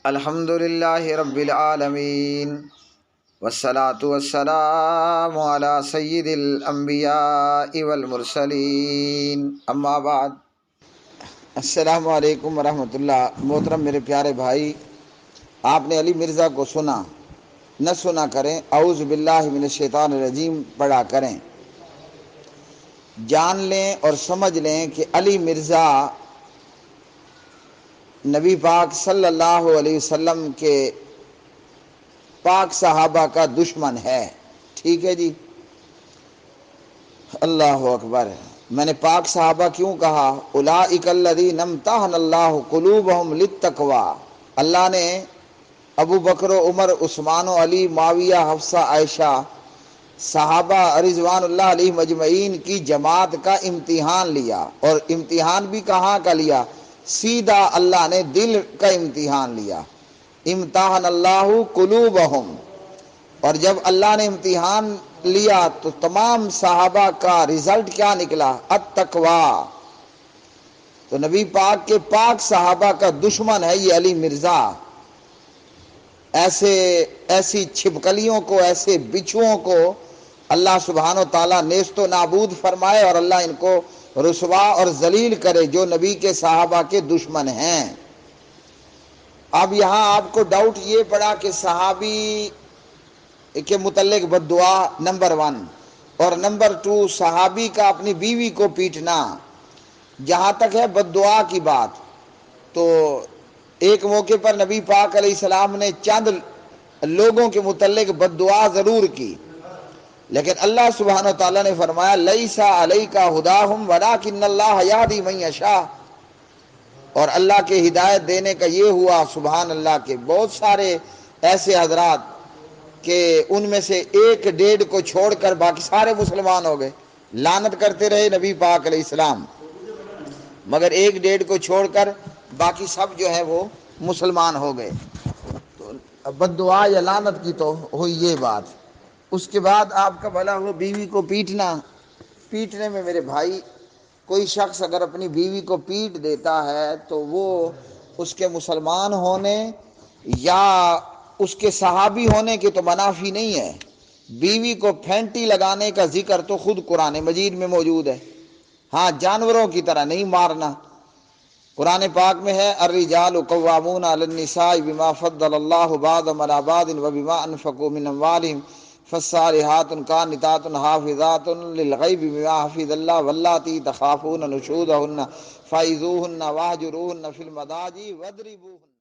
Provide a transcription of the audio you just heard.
الحمد للہ رب العالمین والصلاة والسلام علی سید الانبیاء والمرسلین، اما بعد۔ السلام علیکم ورحمۃ اللہ۔ محترم میرے پیارے بھائی، آپ نے علی مرزا کو سنا نہ سنا کریں، اعوذ باللہ من الشیطان الرجیم پڑھا کریں۔ جان لیں اور سمجھ لیں کہ علی مرزا نبی پاک صلی اللہ علیہ وسلم کے پاک صحابہ کا دشمن ہے۔ ٹھیک ہے جی، اللہ اکبر۔ میں نے پاک صحابہ کیوں کہا؟ اولئک الذین امتحن اللہ قلوبہم للتقوی۔ اللہ نے ابو بکر و عمر، عثمان و علی، معاویہ، حفصہ، عائشہ، صحابہ رضوان اللہ علیہم اجمعین کی جماعت کا امتحان لیا، اور امتحان بھی کہاں کا لیا؟ سیدھا اللہ نے دل کا امتحان لیا۔ امتحان اللہ قلوبہم، اور جب اللہ نے امتحان لیا تو تمام صحابہ کا رزلٹ کیا نکلا؟ التقوی۔ تو نبی پاک کے پاک صحابہ کا دشمن ہے یہ علی مرزا۔ ایسی چھپکلیوں کو، ایسے بچھوؤں کو اللہ سبحانہ و تعالیٰ نیست و نابود فرمائے، اور اللہ ان کو رسوا اور ذلیل کرے جو نبی کے صحابہ کے دشمن ہیں۔ اب یہاں آپ کو ڈاؤٹ یہ پڑا کہ صحابی کے متعلق بد دعا نمبر 1، اور نمبر 2 صحابی کا اپنی بیوی کو پیٹنا۔ جہاں تک ہے بد دعا کی بات، تو ایک موقع پر نبی پاک علیہ السلام نے چند لوگوں کے متعلق بد دعا ضرور کی، لیکن اللہ سبحانہ و تعالیٰ نے فرمایا لیس علیک ھداھم ولکن اللہ یہدی من یشاء۔ اور اللہ کے ہدایت دینے کا یہ ہوا، سبحان اللہ، کے بہت سارے ایسے حضرات کہ ان میں سے 1-1.5 کو چھوڑ کر باقی سارے مسلمان ہو گئے، لعنت کرتے رہے نبی پاک علیہ السلام، مگر 1-1.5 کو چھوڑ کر باقی سب جو ہے وہ مسلمان ہو گئے۔ تو بد دعا یا لعنت کی تو ہوئی یہ بات۔ اس کے بعد آپ کا بھلا ہو بیوی کو پیٹنے میں میرے بھائی، کوئی شخص اگر اپنی بیوی کو پیٹ دیتا ہے تو وہ اس کے مسلمان ہونے یا اس کے صحابی ہونے کے تو منافی نہیں ہے۔ بیوی کو پھینٹی لگانے کا ذکر تو خود قرآن مجید میں موجود ہے۔ ہاں، جانوروں کی طرح نہیں مارنا۔ قرآن پاک میں ہے الرجال قوامون علی النساء بما فضل اللہ بعضهم علی بعض وبما انفقوا من اموالهم فالصالحات قانتات حافظات للغیب بما حفظ اللہ واللاتی تخافون نشوزہن فعظوہن واہجروہن فی المضاجع واضربوہن۔